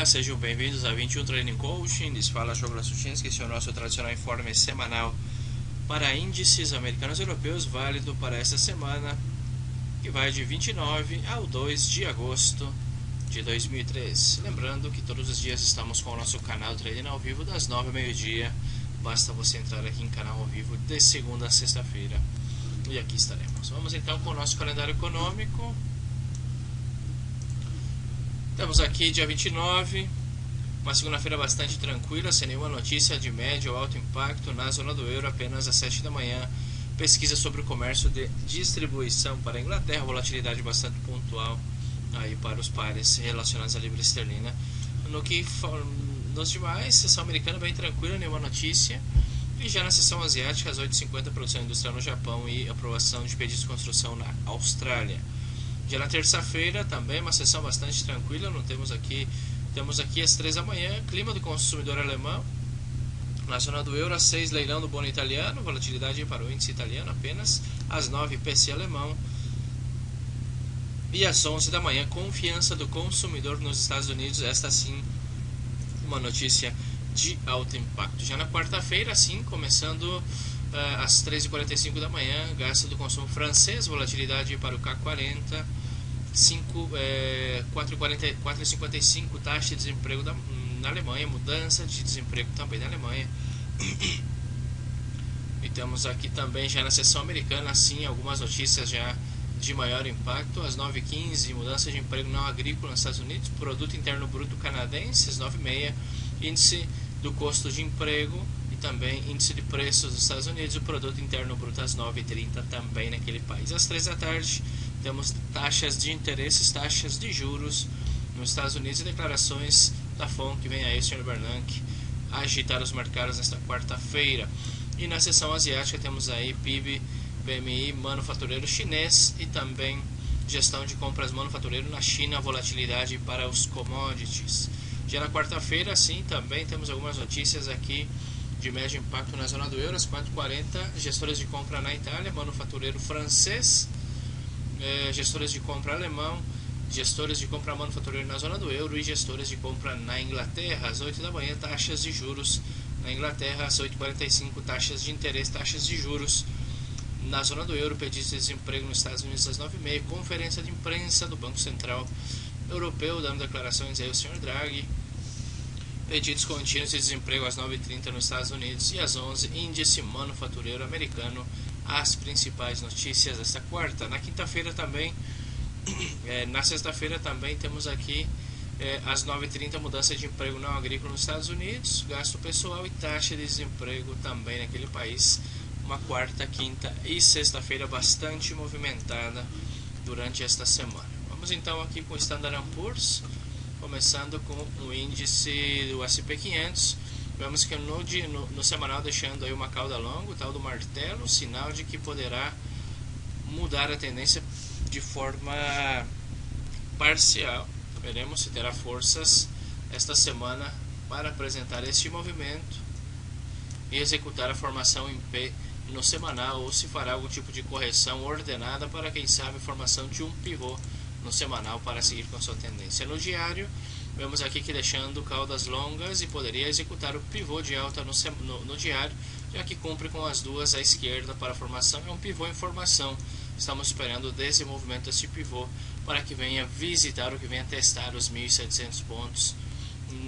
Olá, sejam bem-vindos a 21 Training Coaching. Lhes fala Douglas Suchinski, esse é o nosso tradicional informe semanal para índices americanos e europeus, válido para esta semana, que vai de 29 ao 2 de agosto de 2013. Lembrando que todos os dias estamos com o nosso canal Trading ao vivo das 9 ao meio-dia. Basta você entrar aqui em canal ao vivo de segunda a sexta-feira e aqui estaremos. Vamos então com o nosso calendário econômico. Temos aqui dia 29, uma segunda-feira bastante tranquila, sem nenhuma notícia de médio ou alto impacto na zona do euro, apenas às 7 da manhã. Pesquisa sobre o comércio de distribuição para a Inglaterra, volatilidade bastante pontual aí para os pares relacionados à libra esterlina. Nos demais, sessão americana bem tranquila, nenhuma notícia. E já na sessão asiática, às 8h50, produção industrial no Japão e aprovação de pedidos de construção na Austrália. Já na terça-feira também uma sessão bastante tranquila, temos aqui às 3 da manhã, clima do consumidor alemão, na zona do euro, às 6 leilão do bono italiano, volatilidade para o índice italiano apenas, às 9 IPC alemão, e às 11 da manhã, confiança do consumidor nos Estados Unidos, esta sim uma notícia de alto impacto. Já na quarta-feira, sim, começando às 3h45 da manhã, gasto do consumo francês, volatilidade para o CAC 40, 4,55 taxa de desemprego na Alemanha, mudança de desemprego também na Alemanha. E temos aqui também já na sessão americana, assim, algumas notícias já de maior impacto. Às 9h15, mudança de emprego não agrícola nos Estados Unidos, produto interno bruto canadense, às 9h30, índice do custo de emprego e também índice de preços dos Estados Unidos, o produto interno bruto às 9h30 também naquele país. Às 3 da tarde, temos taxas de interesses, taxas de juros nos Estados Unidos e declarações da FONC, que vem aí o Sr. Bernanke agitar os mercados nesta quarta-feira. E na sessão asiática temos aí PIB, PMI manufatureiro chinês e também gestão de compras manufatureiro na China, volatilidade para os commodities. Já na quarta-feira, sim, também temos algumas notícias aqui de médio impacto na zona do euro, às 4h40, gestores de compra na Itália, manufatureiro francês, gestores de compra alemão, gestores de compra manufatureiro na zona do euro e gestores de compra na Inglaterra. Às 8 da manhã, taxas de juros na Inglaterra, às 8h45, taxas de interesse, taxas de juros na zona do euro, pedidos de desemprego nos Estados Unidos às 9h30, conferência de imprensa do Banco Central Europeu, dando declarações aí o Sr. Draghi, pedidos contínuos de desemprego às 9h30 nos Estados Unidos e às 11, índice manufatureiro americano, as principais notícias desta quarta. Na quinta-feira também, na sexta-feira também temos aqui às 9h30, mudança de emprego não agrícola nos Estados Unidos, gasto pessoal e taxa de desemprego também naquele país. Uma quarta, quinta e sexta-feira bastante movimentada durante esta semana. Vamos então aqui com o Standard & Poor's, começando com o índice do S&P 500. Vemos que no semanal deixando aí uma cauda longa, o tal do martelo, sinal de que poderá mudar a tendência de forma parcial. Veremos se terá forças esta semana para apresentar este movimento e executar a formação em P no semanal, ou se fará algum tipo de correção ordenada para, quem sabe, formação de um pivô no semanal para seguir com a sua tendência. No diário, vemos aqui que deixando caudas longas e poderia executar o pivô de alta no diário, já que cumpre com as duas à esquerda para a formação. É um pivô em formação. Estamos esperando o desenvolvimento desse pivô para que venha visitar ou que venha testar os 1.700 pontos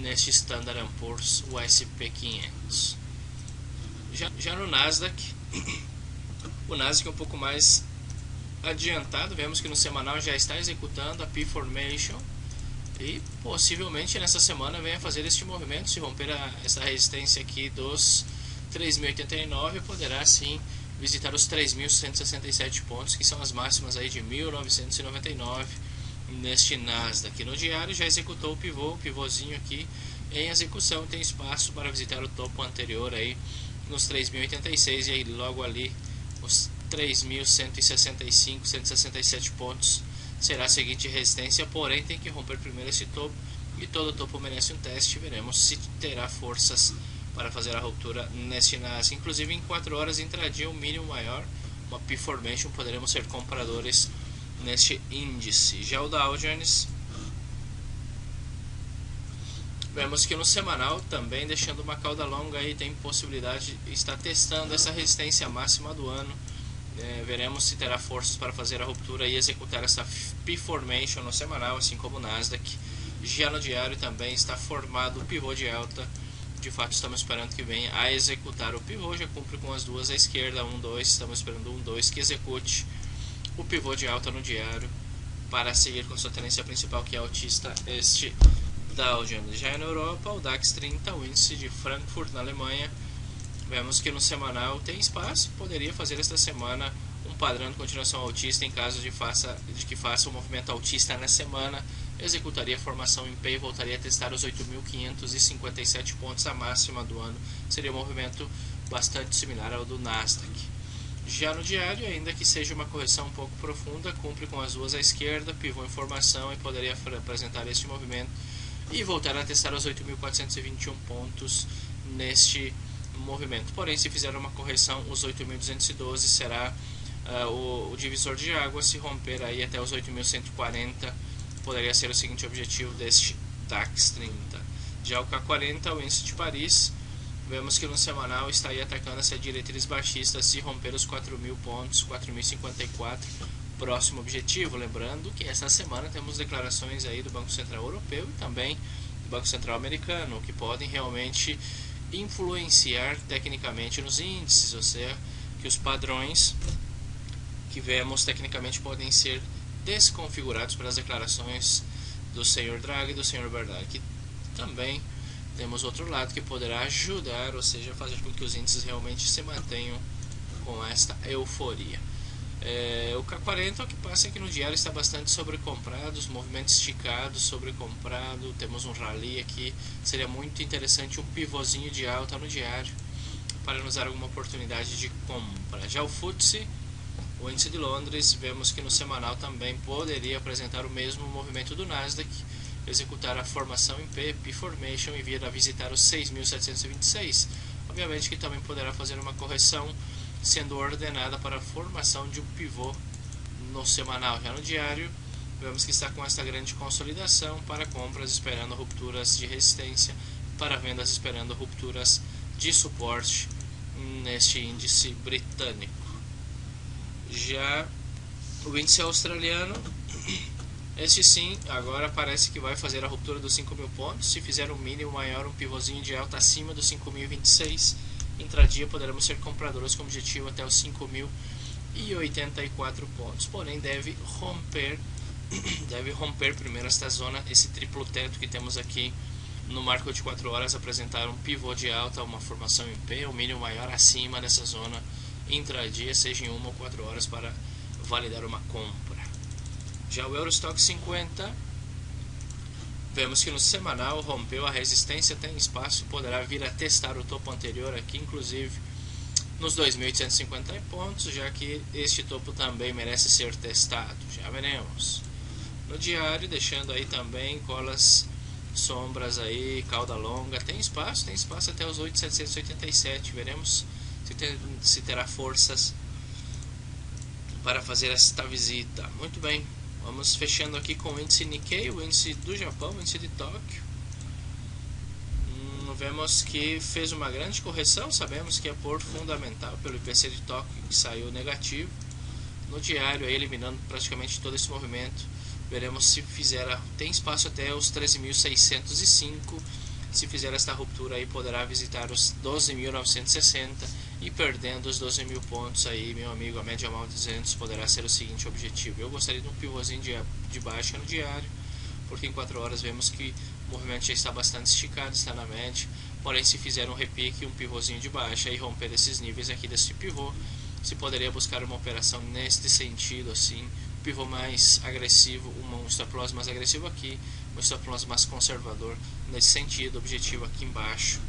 neste Standard & Poor's, o S&P 500. Já no Nasdaq, o Nasdaq é um pouco mais adiantado. Vemos que no semanal já está executando a P-Formation e possivelmente nessa semana venha fazer este movimento. Se romper essa resistência aqui dos 3.089, poderá sim visitar os 3.167 pontos, que são as máximas aí de 1999 neste Nasdaq. No diário já executou o pivôzinho aqui em execução, tem espaço para visitar o topo anterior aí nos 3.086 e aí logo ali os 3.165, 167 pontos será a seguinte resistência, porém tem que romper primeiro esse topo e todo topo merece um teste. Veremos se terá forças para fazer a ruptura neste Nasdaq. Inclusive em 4 horas entraria um mínimo maior, uma P-Formation, poderemos ser compradores neste índice. Já o Dow Jones Vemos que no semanal também, deixando uma cauda longa aí, tem possibilidade de estar testando essa resistência máxima do ano. Veremos se terá forças para fazer a ruptura e executar essa P-Formation no semanal, assim como o Nasdaq. Já no diário também está formado o pivô de alta. De fato, estamos esperando que venha a executar o pivô. Já cumpre com as duas à esquerda, 1, 2. Estamos esperando 1, 2 que execute o pivô de alta no diário para seguir com sua tendência principal, que é altista, este Dow Jones. Já na Europa, o DAX 30, o índice de Frankfurt na Alemanha. Vemos que no semanal tem espaço, poderia fazer esta semana um padrão de continuação altista em caso de que faça um movimento altista na semana, executaria a formação em P e voltaria a testar os 8.557 pontos, a máxima do ano. Seria um movimento bastante similar ao do Nasdaq. Já no diário, ainda que seja uma correção um pouco profunda, cumpre com as duas à esquerda, pivô em formação e poderia apresentar este movimento e voltar a testar os 8.421 pontos neste movimento. Porém, se fizer uma correção, os 8.212 será o divisor de água. Se romper aí até os 8.140, poderia ser o seguinte objetivo deste DAX 30. Já o K40, o índice de Paris, vemos que no semanal está aí atacando essa diretriz baixista. Se romper os 4.000 pontos, 4.054, próximo objetivo. Lembrando que essa semana temos declarações aí do Banco Central Europeu e também do Banco Central Americano, que podem realmente influenciar tecnicamente nos índices, ou seja, que os padrões que vemos tecnicamente podem ser desconfigurados pelas declarações do senhor Draghi e do senhor Bernanke. Que também temos outro lado que poderá ajudar, ou seja, fazer com que os índices realmente se mantenham com esta euforia. O K40, o que passa é que no diário está bastante sobrecomprado, os movimentos esticados, sobrecomprado, temos um rally aqui, seria muito interessante um pivôzinho de alta no diário para nos dar alguma oportunidade de compra. Já o FTSE, o índice de Londres, vemos que no semanal também poderia apresentar o mesmo movimento do Nasdaq, executar a formação em P-Formation e vir a visitar os 6.726. Obviamente que também poderá fazer uma correção, sendo ordenada para a formação de um pivô no semanal. Já no diário, vemos que está com esta grande consolidação, para compras esperando rupturas de resistência, para vendas esperando rupturas de suporte neste índice britânico. Já o índice australiano, este sim, agora parece que vai fazer a ruptura dos 5.000 pontos. Se fizer um mínimo maior, um pivôzinho de alta acima dos 5.026, intradia poderemos ser compradores com objetivo até os 5.084 pontos. Porém, deve romper primeiro esta zona, esse triplo teto que temos aqui no marco de 4 horas, apresentar um pivô de alta, uma formação em P, o mínimo maior acima dessa zona intradia, seja em 1 ou 4 horas, para validar uma compra. Já o Eurostock 50, vemos que no semanal rompeu a resistência, tem espaço, poderá vir a testar o topo anterior aqui, inclusive nos 2.850 pontos, já que este topo também merece ser testado. Já veremos. No diário, deixando aí também colas sombras aí, cauda longa, tem espaço até os 8.787, veremos se terá forças para fazer esta visita. Muito bem, vamos fechando aqui com o índice Nikkei, o índice do Japão, o índice de Tóquio. Vemos que fez uma grande correção, sabemos que é por fundamental pelo IPC de Tóquio, que saiu negativo. No diário, aí, eliminando praticamente todo esse movimento, veremos se tem espaço até os 13.605. Se fizer esta ruptura aí, poderá visitar os 12.960 e perdendo os 12.000 pontos aí, meu amigo, a média móvel de 200 poderá ser o seguinte objetivo. Eu gostaria de um pivôzinho de baixa no diário, porque em 4 horas vemos que o movimento já está bastante esticado, está na média. Porém, se fizer um repique, um pivôzinho de baixa e romper esses níveis aqui desse pivô, se poderia buscar uma operação neste sentido, assim, pivô mais agressivo, um stop loss mais agressivo aqui, um stop loss mais conservador nesse sentido, objetivo aqui embaixo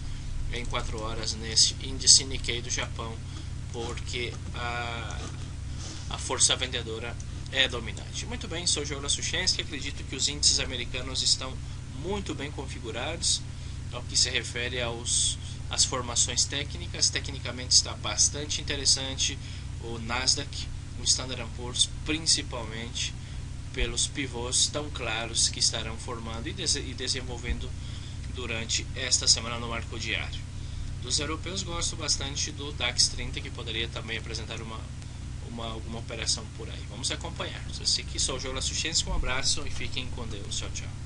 em 4 horas neste índice Nikkei do Japão, porque a força vendedora é dominante. Muito bem, sou o Jonas Suchensky, acredito que os índices americanos estão muito bem configurados ao que se refere às formações técnicas. Tecnicamente está bastante interessante o Nasdaq, o Standard & Poor's, principalmente pelos pivôs tão claros que estarão formando e desenvolvendo durante esta semana no marco diário. Dos europeus, gosto bastante do DAX 30, que poderia também apresentar alguma operação por aí. Vamos acompanhar. Esse aqui só o Jogo da Suficiência. Um abraço e fiquem com Deus. Tchau, tchau.